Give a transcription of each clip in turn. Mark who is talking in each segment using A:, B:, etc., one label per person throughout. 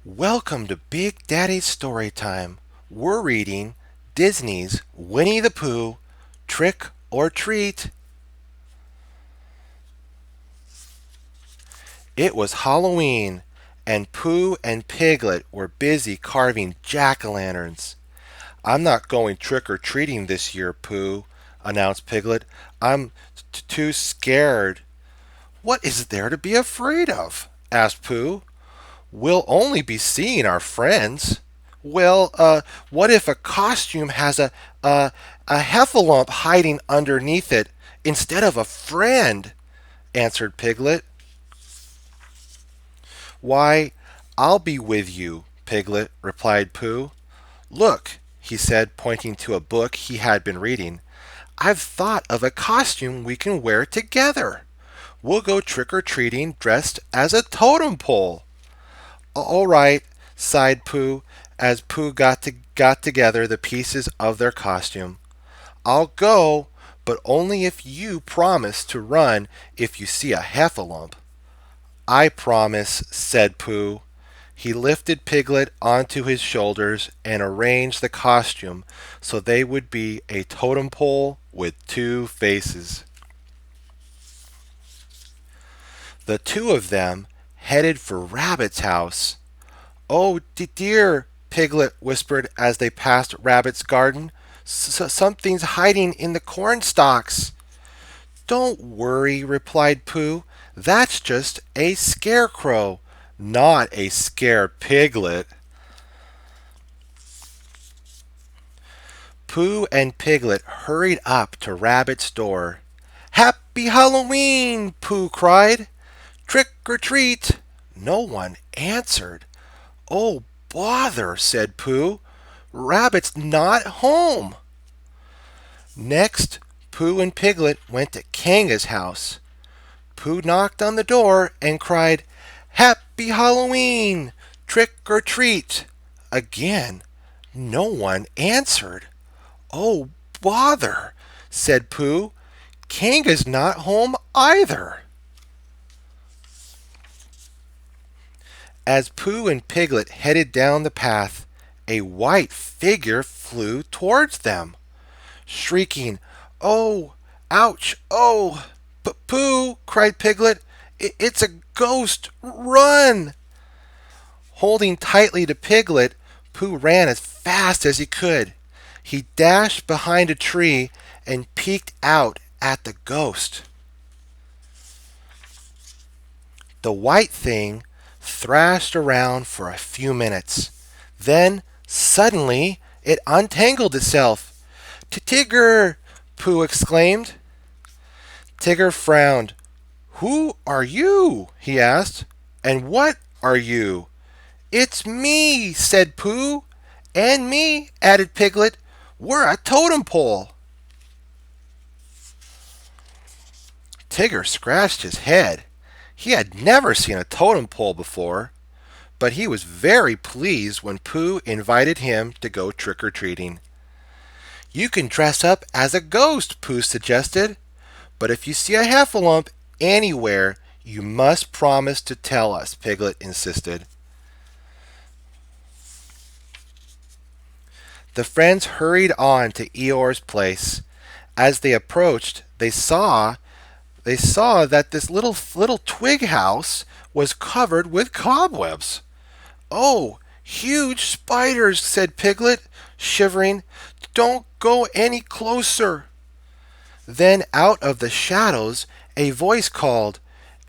A: Welcome to Big Daddy's Story Time. We're reading Disney's Winnie the Pooh, Trick or Treat. It was Halloween, and Pooh and Piglet were busy carving jack-o'-lanterns. I'm not going trick-or-treating this year, Pooh, announced Piglet. I'm too scared. What is there to be afraid of? Asked Pooh. We'll only be seeing our friends. What if a costume has a haffalump hiding underneath it instead of a friend? Answered Piglet. Why, I'll be with you, Piglet, replied Pooh. Look, he said, pointing to a book he had been reading. I've thought of a costume we can wear together. We'll go trick-or-treating dressed as a totem pole. All right, sighed Pooh as Pooh got together the pieces of their costume. I'll go, but only if you promise to run if you see a heffalump. I promise, said Pooh. He lifted Piglet onto his shoulders and arranged the costume so they would be a totem pole with two faces. The two of them headed for Rabbit's house. Oh, dear, Piglet whispered as they passed Rabbit's garden. Something's hiding in the corn stalks. Don't worry, replied Pooh. That's just a scarecrow, not a scare piglet. Pooh and Piglet hurried up to Rabbit's door. Happy Halloween, Pooh cried. Trick or treat. No one answered. Oh, bother, said Pooh. Rabbit's not home. Next, Pooh and Piglet went to Kanga's house. Pooh knocked on the door and cried, Happy Halloween! Trick or treat! Again, no one answered. Oh, bother, said Pooh. Kanga's not home either. As Pooh and Piglet headed down the path, a white figure flew towards them. Shrieking, "Oh, ouch, oh!" "Pooh!" cried Piglet. "It's a ghost! Run!" Holding tightly to Piglet, Pooh ran as fast as he could. He dashed behind a tree and peeked out at the ghost. The white thing thrashed around for a few minutes. Then, suddenly, it untangled itself. "Tigger!" Pooh exclaimed. Tigger frowned. "Who are you?" he asked. "And what are you?" "It's me," said Pooh. "And me," added Piglet. "We're a totem pole." Tigger scratched his head. He had never seen a totem pole before, but he was very pleased when Pooh invited him to go trick-or-treating. "You can dress up as a ghost," Pooh suggested, "but if you see a heffalump anywhere, you must promise to tell us," Piglet insisted. The friends hurried on to Eeyore's place. As they approached, they saw that this little twig house was covered with cobwebs. "Oh, huge spiders," said Piglet, shivering. "Don't go any closer." Then out of the shadows a voice called,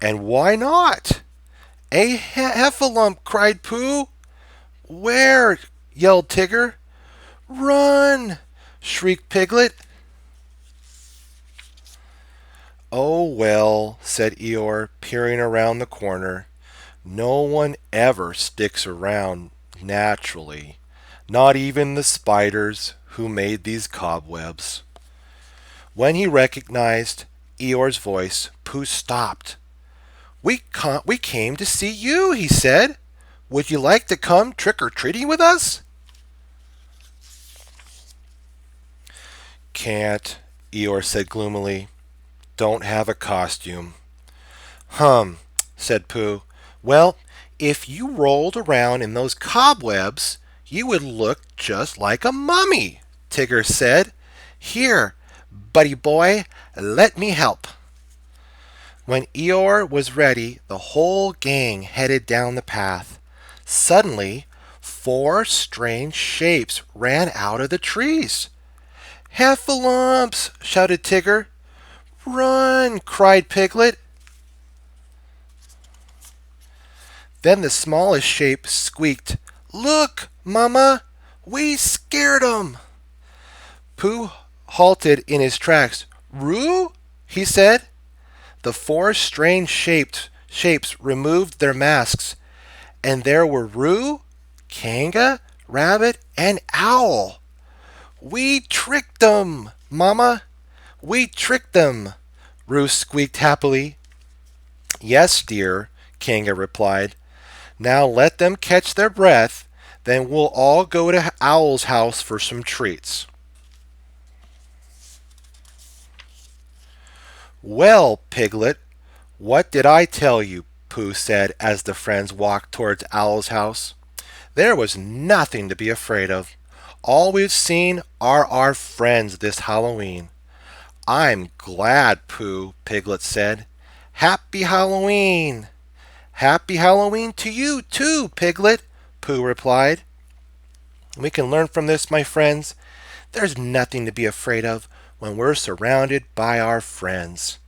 A: "And why not?" "A heffalump," cried Pooh. "Where?" yelled Tigger. "Run!" shrieked Piglet. "Oh, well," said Eeyore, peering around the corner. "No one ever sticks around naturally, not even the spiders who made these cobwebs." When he recognized Eeyore's voice, Pooh stopped. We came to see you," he said. "Would you like to come trick-or-treating with us?" "Can't," Eeyore said gloomily. "Don't have a costume." "Hum," said Pooh. "Well, If you rolled around in those cobwebs, you would look just like a mummy, Tigger said. Here, buddy boy, let me help. When Eeyore was ready, the whole gang headed down the path. Suddenly, four strange shapes ran out of the trees. Haffalumps! Shouted Tigger. Run! Cried Piglet. Then the smallest shape squeaked, Look, Mama! We scared 'em! Pooh halted in his tracks. Roo? He said. The four strange shapes removed their masks, and there were Roo, Kanga, Rabbit, and Owl. We tricked them, Mama. We tricked them, Roo squeaked happily. Yes, dear, Kanga replied. Now let them catch their breath, then we'll all go to Owl's house for some treats. Well, Piglet, what did I tell you? Pooh said as the friends walked towards Owl's house. There was nothing to be afraid of. All we've seen are our friends this Halloween. I'm glad, Pooh, Piglet said. Happy Halloween! Happy Halloween to you too, Piglet, Pooh replied. We can learn from this, my friends. There's nothing to be afraid of when we're surrounded by our friends.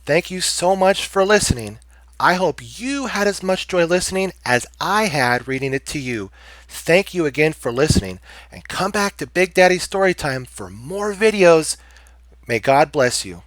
A: Thank you so much for listening. I hope you had as much joy listening as I had reading it to you. Thank you again for listening, and come back to Big Daddy Storytime for more videos. May God bless you.